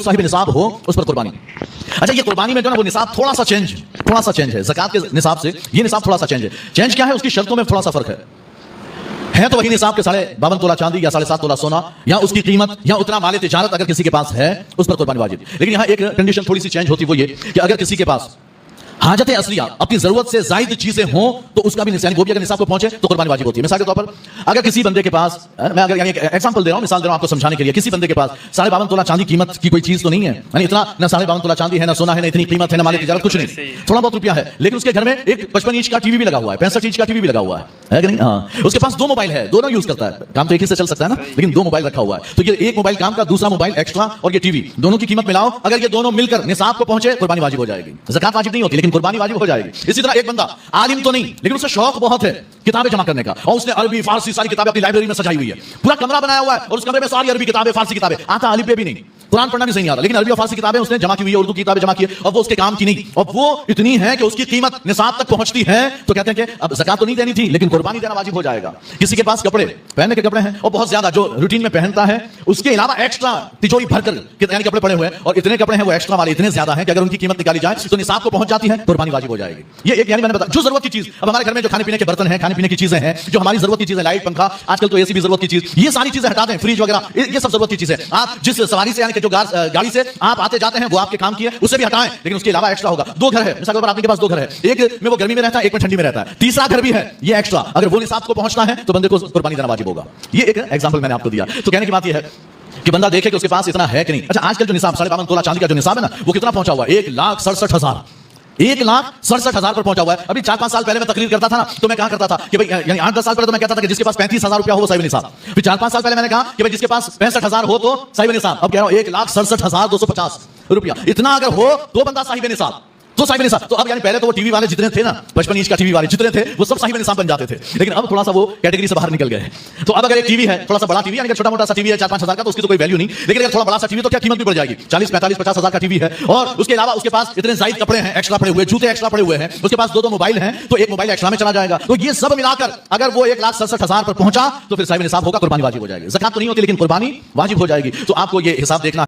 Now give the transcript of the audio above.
साहिब निसाब हो उस पर कुर्बानी। अच्छा, ये कुर्बानी में जो ना वो निसाब थोड़ा सा चेंज है ज़कात के निसाब से। ये निसाब थोड़ा सा चेंज है। चेंज क्या है? उसकी शर्तों में थोड़ा सा फर्क है तो वही निसाब के 52.5 तोला चांदी या 7.5 तोला सोना या उसकी कीमत या उतना माले तिजारत अगर किसी के पास है उस पर कुर्बानी वाजिब। लेकिन यहां एक कंडीशन थोड़ी सी चेंज होती, वो ये कि अगर किसी के पास हाजत असलिया अपनी जरूरत से ज्यादा चीजें हों तो उसका भी वो भी अगर निसाब को पहुंचे तो कुर्बानी वाजिब होती है। मिसाल के तौर पर अगर किसी बंदे के पास, मैं अगर यानी एग्जांपल दे रहा हूं, मिसाल दे रहा हूं आपको समझाने के लिए, किसी बंदे के पास 52.5 तोला चांदी कीमत की कोई चीज तो नहीं है, यानी इतना ना 52.5 तोला चांदी है, ना सोना है, ना इतनी कीमत है, ना माले तिजारत, कुछ नहीं, थोड़ा बहुत रुपया है, लेकिन उसके घर में एक 55 इंच का टीवी भी लगा हुआ है, 65 इंच का टीवी भी लगा हुआ है कि नहीं? हाँ, उसके पास 2 मोबाइल है, दोनों यूज करता है, काम तो एक ही से चल सकता है ना, लेकिन 2 मोबाइल रखा हुआ है। तो ये एक मोबाइल काम का, दूसरा मोबाइल एक्स्ट्रा, और ये टीवी, दोनों की कीमत मिलाओ, अगर ये दोनों मिलकर निसाब को पहुंचे कुर्बानी वाजिब हो जाएगी। ज़कात वाजिब नहीं होती लेकिन कुर्बानी वाजिब हो जाएगी। इसी तरह एक बंदा आलिम तो नहीं लेकिन उसे शौक बहुत है किताबें जमा करने का, और उसने अरबी फारसी सारी किताबें अपनी लाइब्रेरी में सजाई हुई है, पूरा कमरा बनाया हुआ है और उस कमरे में सारी अरबी किताबें, फारसी किताबें, आता अलिफ बे भी नहीं, कुरान पढ़ना भी सही नहीं आता, लेकिन अरबी और फारसी किताबें उसने जमा की हुई है, उर्दू किताबें जमा की है, और वो उसके काम की नहीं, और वो इतनी है कि उसकी कीमत निसाब तक पहुंचती है, तो कहते हैं कि अब ज़कात तो नहीं देनी थी लेकिन कुर्बानी देना वाजिब हो जाएगा। किसी के पास कपड़े, पहनने के कपड़े हैं और बहुत ज्यादा जो रूटीन में पहनता है, उसके अलावा एक्स्ट्रा तिजोरी भरकर यानी कपड़े पड़े हुए हैं, और इतने कपड़े हैं वो एक्स्ट्रा वाले इतने ज्यादा हैं कि अगर उनकी कीमत निकाली जाए तो निसाब को पहुंच जाती है, कुर्बानी वाजिब हो जाएगी। ये एक यानी मैंने बताया जो जरूरत की चीज, अब हमारे घर में जो खाने पीने के बर्तन हैं, खाने पीने की चीजें हैं, जो हमारी जरूरत की चीजें, लाइट, पंखा, आजकल तो एसी भी जरूरत की चीज, ये सारी चीजें हटा दें, फ्रिज वगैरह, ये सब जरूरत की चीजें। आप जिस सवारी से यानी कि जो गाड़ी से आप आते जाते हैं वो आपके काम की है, उसे भी हटाएं, लेकिन उसके अलावा एक्स्ट्रा होगा। 2 घर है, मिसाल के ऊपर आपके पास 2 घर है, एक में वो गर्मी में रहता है, एक में ठंडी में रहता है, तीसरा घर भी है, ये एक्स्ट्रा, अगर वो निसाब को पहुंचना है तो बंदे को कुर्बानी देना वाजिब होगा। ये एक एग्जांपल मैंने आपको दिया। तो कहने की बात ये है कि बंदा देखे कि उसके पास इतना है कि नहीं। अच्छा, आजकल जो निसाब 52.5 तोला चांदी का जो निसाब है ना, वो कितना पहुंचा हुआ है? 1,67,000 1,67,000 पर पहुंचा हुआ है। अभी 4-5 साल पहले मैं तकरीर करता था ना, तो मैं कहा करता था कि भाई, यानी 8-10 साल पहले तो मैं कहता था कि जिसके पास 35,000 रुपया हो वो साहिब निसाब। फिर 4-5 साल पहले मैंने कहा कि भाई जिसके पास 65,000 हो तो साहिब निसाब। अब कह रहा हूं 1,67,250 रुपया, इतना अगर हो तो बंदा साहिब निसाब, तो साहिब निसाब। तो अब यानी पहले तो वो टीवी वाले जितने थे ना, 55 इंच का टीवी वाले जितने थे वो सब साहिब निसाब बन जाते थे, लेकिन अब थोड़ा सा वो कैटेगरी से बाहर निकल गए। तो अब अगर एक टीवी है, थोड़ा सा बड़ा टीवी, यानी छोटा मोटा सा टीवी है 4-5 हजार का, तो उसकी तो कोई वैल्यू नहीं, लेकिन अगर थोड़ा बड़ा सा टीवी तो क्या कीमत भी बढ़ जाएगी, 40-45-50 हजार का टीवी है, और उसके अलावा उसके पास इतने जायद कपड़े हैं, एक्स्ट्रा पड़े हुए, जूते एक्स्ट्रा पड़े हुए हैं, उसके पास 2 मोबाइल हैं, तो एक मोबाइल एक्स्ट्रा में चला जाएगा। तो ये सब मिलाकर अगर वो 1,67,000 पर पहुंचा तो फिर साहिब निसाब होगा, कुर्बानी वाजिब हो जाएगी। ज़कात तो नहीं होती लेकिन कुर्बानी वाजिब हो जाएगी। तो आपको ये हिसाब देखना